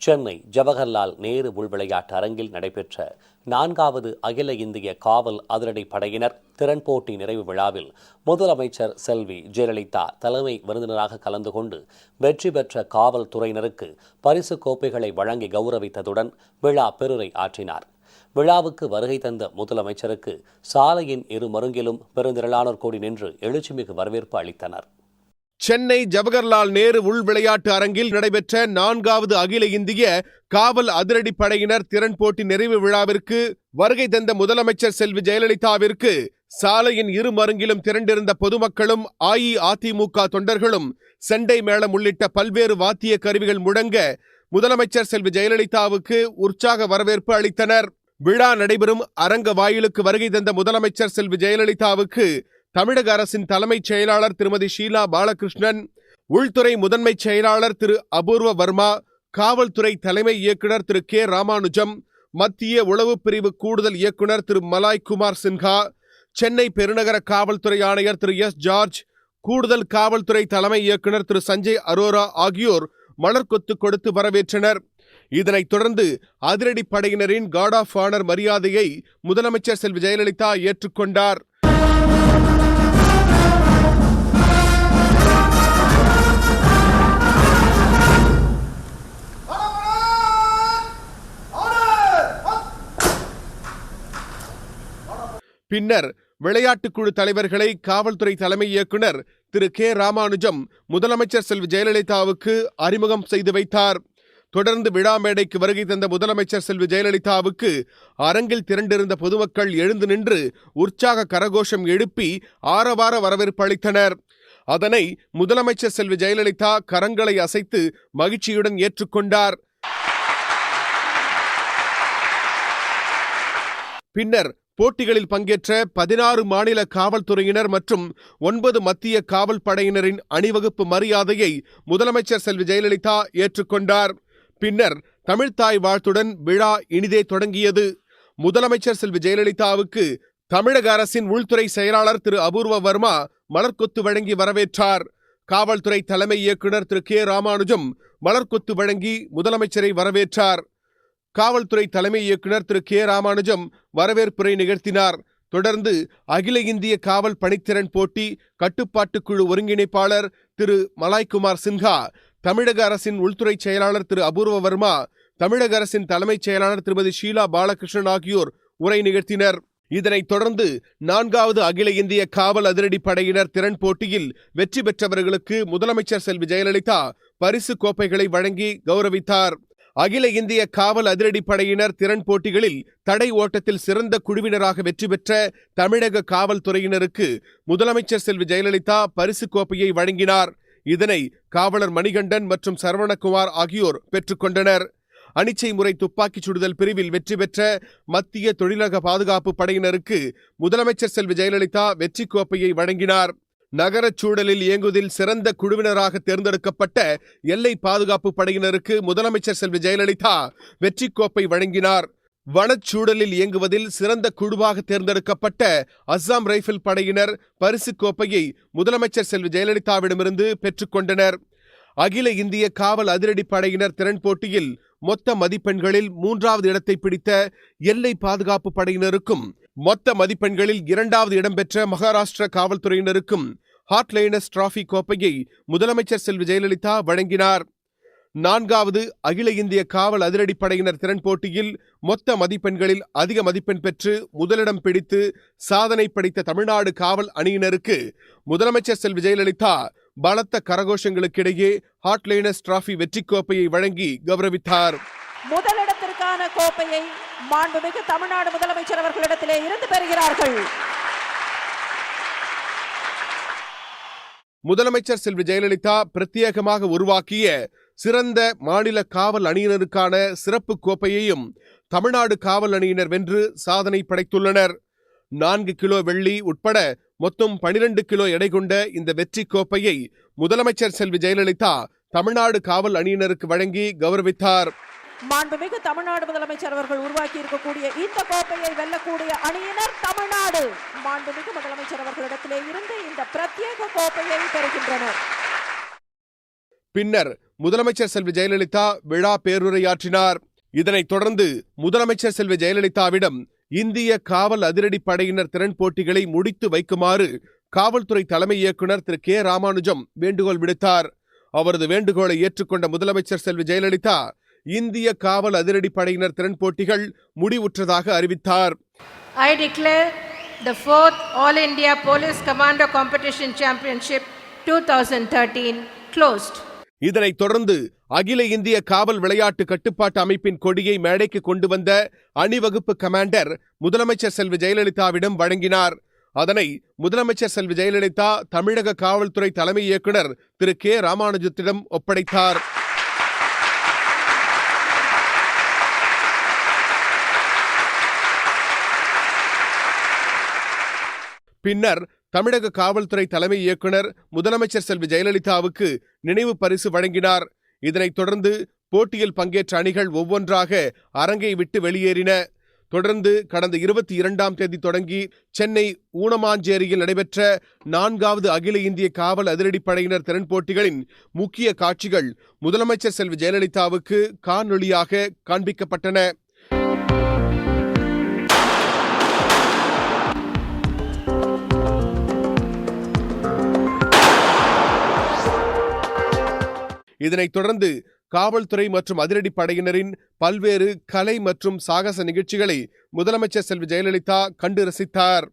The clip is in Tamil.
சென்னை ஜவஹர்லால் நேரு உள்விளையாட்டு அரங்கில் நடைபெற்ற 4வது அகில இந்திய காவல் அதிரடி படையினர் திறன்போட்டி நிறைவு விழாவில் முதலமைச்சர் செல்வி ஜெயலலிதா தலைமை விருந்தினராக கலந்து கொண்டு வெற்றி பெற்ற காவல்துறையினருக்கு பரிசு கோப்பைகளை வழங்கி கௌரவித்ததுடன் விழா பெருரை ஆற்றினார். விழாவுக்கு வருகை தந்த முதலமைச்சருக்கு சாலையின் இரு மருங்கிலும் பெருந்திரளானோர் கூடி நின்று எழுச்சிமிகு வரவேற்பு அளித்தனர். சென்னை ஜவஹர்லால் நேரு உள் விளையாட்டு அரங்கில் நடைபெற்ற 4வது அகில இந்திய காவல் அதிரடி படையினர் திறன் போட்டி நிறைவு விழாவிற்கு வருகை தந்த முதலமைச்சர் செல்வி ஜெயலலிதாவிற்கு சாலையின் இரு மருங்கிலும் திரண்டிருந்த பொதுமக்களும் அஇஅதிமுக தொண்டர்களும் செண்டை மேளம் உள்ளிட்ட பல்வேறு வாத்திய கருவிகள் முழங்க முதலமைச்சர் செல்வி ஜெயலலிதாவுக்கு உற்சாக வரவேற்பு அளித்தனர். விழா நடைபெறும் அரங்க வாயிலுக்கு வருகை தந்த முதலமைச்சர் செல்வி ஜெயலலிதாவுக்கு தமிழக அரசின் தலைமைச் செயலாளர் திருமதி ஷீலா பாலகிருஷ்ணன், உள்துறை முதன்மை செயலாளர் திரு அபூர்வ வர்மா, காவல்துறை தலைமை இயக்குநர் திரு கே ராமானுஜம், மத்திய உளவு பிரிவு கூடுதல் இயக்குநர் திரு மலாய் குமார் சின்ஹா, சென்னை பெருநகர காவல்துறை ஆணையர் திரு எஸ் ஜார்ஜ், கூடுதல் காவல்துறை தலைமை இயக்குநர் திரு சஞ்சய் அரோரா ஆகியோர் மலர்கொத்து கொடுத்து வரவேற்றனர். இதனைத் தொடர்ந்து அதிரடி படையினரின் கார்ட் ஆஃப் ஆனர் மரியாதையை முதலமைச்சர் செல்வி ஜெயலலிதா ஏற்றுக்கொண்டார். பின்னர் விளையாட்டுக் குழு தலைவர்களை காவல்துறை தலைமை இயக்குநர் திரு கே ராமானுஜம் முதலமைச்சர் செல்வி ஜெயலலிதாவுக்கு அறிமுகம் செய்து வைத்தார். தொடர்ந்து விழா மேடைக்கு வருகை தந்த முதலமைச்சர் செல்வி ஜெயலலிதாவுக்கு அரங்கில் திரண்டிருந்த பொதுமக்கள் எழுந்து நின்று உற்சாக கரகோஷம் எழுப்பி ஆரவார வரவேற்பு அளித்தனர். அதனை முதலமைச்சர் செல்வி ஜெயலலிதா கரங்களை அசைத்து மகிழ்ச்சியுடன் ஏற்றுக்கொண்டார். பின்னர் போட்டிகளில் பங்கேற்ற 16 மாநில காவல்துறையினர் மற்றும் 9 மத்திய காவல் படையினரின் அணிவகுப்பு மரியாதையை முதலமைச்சர் செல்வி ஜெயலலிதா ஏற்றுக்கொண்டார். பின்னர் தமிழ்த்தாய் வாழ்த்துடன் விழா இனிதே தொடங்கியது. முதலமைச்சர் செல்வி ஜெயலலிதாவுக்கு தமிழக அரசின் உள்துறை செயலாளர் திரு அபூர்வ வர்மா மலர்கொத்து வழங்கி வரவேற்றார். காவல்துறை தலைமை இயக்குநர் திரு கே ராமானுஜம் மலர்கொத்து வழங்கி முதலமைச்சரை வரவேற்றார். காவல்துறை தலைமை இயக்குநர் திரு கே ராமானுஜம் வரவேற்புரை நிகழ்த்தினார். தொடர்ந்து அகில இந்திய காவல் பணித்திறன் போட்டி கட்டுப்பாட்டு குழு ஒருங்கிணைப்பாளர் திரு மலாய்குமார் சின்ஹா, தமிழக அரசின் உள்துறை செயலாளர் திரு அபூர்வ வர்மா, தமிழக அரசின் தலைமைச் செயலாளர் திருமதி ஷீலா பாலகிருஷ்ணன் ஆகியோர் உரை நிகழ்த்தினர். இதனைத் தொடர்ந்து 4வது அகில இந்திய காவல் அதிரடி படையினர் திறன் போட்டியில் வெற்றி பெற்றவர்களுக்கு முதலமைச்சர் செல்வி ஜெயலலிதா பரிசு கோப்பைகளை வழங்கி கௌரவித்தார். அகில இந்திய காவல் அதிரடி படையினர் திறன் போட்டிகளில் தடை ஓட்டத்தில் சிறந்த குழுவினராக வெற்றி பெற்ற தமிழக காவல்துறையினருக்கு முதலமைச்சர் செல்வி ஜெயலலிதா பரிசு கோப்பையை வழங்கினார். இதனை காவலர் மணிகண்டன் மற்றும் சரவணகுமார் ஆகியோர் பெற்றுக்கொண்டனர். அனிச்சை முறை துப்பாக்கிச் சுடுதல் பிரிவில் வெற்றி பெற்ற மத்திய தொழிலக பாதுகாப்பு படையினருக்கு முதலமைச்சர் செல்வி ஜெயலலிதா வெற்றி கோப்பையை வழங்கினார். நகரச் சூழலில் இயங்குவதில் சிறந்த குழுவினராக தேர்ந்தெடுக்கப்பட்ட எல்லை பாதுகாப்பு படையினருக்கு முதலமைச்சர் செல்வி ஜெயலலிதா வெற்றி கோப்பை வழங்கினார். வனச்சூழலில் இயங்குவதில் சிறந்த குழுவாக தேர்ந்தெடுக்கப்பட்ட அஸ்ஸாம் ரைபிள் படையினர் பரிசு கோப்பையை முதலமைச்சர் செல்வி ஜெயலலிதாவிடமிருந்து பெற்றுக்கொண்டனர். அகில இந்திய காவல் அதிரடி படையினர் திறன் போட்டியில் மொத்த மதிப்பெண்களில் 3வது இடத்தை பிடித்த எல்லை பாதுகாப்பு படையினருக்கும் மொத்த மதிப்பெண்களில் 2வது இடம் பெற்ற மகாராஷ்டிர காவல்துறையினருக்கும் ஹார்ட்லைனர்ஸ் டிராபி கோப்பையை முதலமைச்சர் செல்வி ஜெயலலிதா வழங்கினார். 4வது அகில இந்திய காவல் அதிரடி படையினர் திறன் போட்டியில் மொத்த மதிப்பெண்களில் அதிக மதிப்பெண் பெற்று முதலிடம் பிடித்து சாதனை படைத்த தமிழ்நாடு காவல் அணியினருக்கு முதலமைச்சர் செல்வி ஜெயலலிதா பலத்த கரகோஷங்களுக்கிடையே ஹார்ட்லைனர்ஸ் டிராபி வெற்றி கோப்பையை வழங்கி கௌரவித்தார். முதலிடத்திற்கான கோப்பையை மாண்புமிகு தமிழ்நாடு முதலமைச்சர் அவர்களிடத்திலே இருந்து பெறுகிறார்கள். முதலமைச்சர் செல்வி ஜெயலலிதா பிரத்யேகமாக உருவாக்கிய சிறந்த மாநில காவல் அணியினருக்கான சிறப்பு கோப்பையையும் தமிழ்நாடு காவல் அணியினர் வென்று சாதனை படைத்துள்ளனர். 4 கிலோ வெள்ளி உட்பட மொத்தம் 12 கிலோ எடை கொண்ட இந்த வெற்றி கோப்பையை முதலமைச்சர் செல்வி ஜெயலலிதா தமிழ்நாடு காவல் அணியினருக்கு வழங்கி கௌரவித்தார். மாண்புமிகு தமிழ்நாடு முதலமைச்சர் அவர்கள் உருவாக்கி இருக்கக்கூடிய இந்த கோப்பையை வெல்லக்கூடிய அணியினர் தமிழ்நாடு. மாண்புமிகு முதலமைச்சர் அவர்களிடத்திலே இருந்து இந்த பிரத்யேக கோப்பையை பெறுகின்றனர். பின்னர் முதலமைச்சர் செல்வி ஜெயலலிதா விழா பேருரையாற்றினார். இதனைத் தொடர்ந்து முதலமைச்சர் செல்வி ஜெயலலிதாவிடம் இந்திய காவல் அதிரடி படையினர் திறன் போட்டிகளை முடித்து வைக்குமாறு காவல்துறை தலைமை இயக்குனர் திரு கே ராமானுஜம் வேண்டுகோள் விடுத்தார். அவரது வேண்டுகோளை ஏற்றுக்கொண்ட முதலமைச்சர் செல்வி ஜெயலலிதா இந்திய காவல் அதிரடி படையினர் திறன் போட்டிகள் முடிவுற்றதாக அறிவித்தார். I declare the 4th All India Police Commando Competition Championship 2013 closed. இதனைத் தொடர்ந்து அகில இந்திய காவல் விளையாட்டு கட்டுப்பாட்டு அமைப்பின் கொடியை மேடைக்கு கொண்டு வந்த அணிவகுப்பு கமாண்டர் முதலமைச்சர் செல்வி ஜெயலலிதாவிடம் வழங்கினார். அதனை முதலமைச்சர் செல்வி ஜெயலலிதா தமிழக காவல்துறை தலைமை இயக்குனர் திரு கே ராமானுஜத்திடம் ஒப்படைத்தார். பின்னர் தமிழக காவல்துறை தலைமை இயக்குனர் முதலமைச்சர் செல்வி ஜெயலலிதாவுக்கு நினைவு பரிசு வழங்கினார். இதனைத் தொடர்ந்து போட்டியில் பங்கேற்ற அணிகள் ஒவ்வொன்றாக அரங்கை விட்டு வெளியேறின. தொடர்ந்து கடந்த 22ஆம் தேதி தொடங்கி சென்னை ஊனமாஞ்சேரியில் நடைபெற்ற 4வது அகில இந்திய காவல் அதிரடி படையினர் திறன் போட்டிகளின் முக்கிய காட்சிகள் முதலமைச்சர் செல்வி ஜெயலலிதாவுக்கு காணொளியாக காண்பிக்கப்பட்டன. இதனைத் தொடர்ந்து காவல்துறை மற்றும் அதிரடி படையினரின் பல்வேறு கலை மற்றும் சாகச நிகழ்ச்சிகளை முதலமைச்சர் செல்வி ஜெயலலிதா கண்டு ரசித்தார்.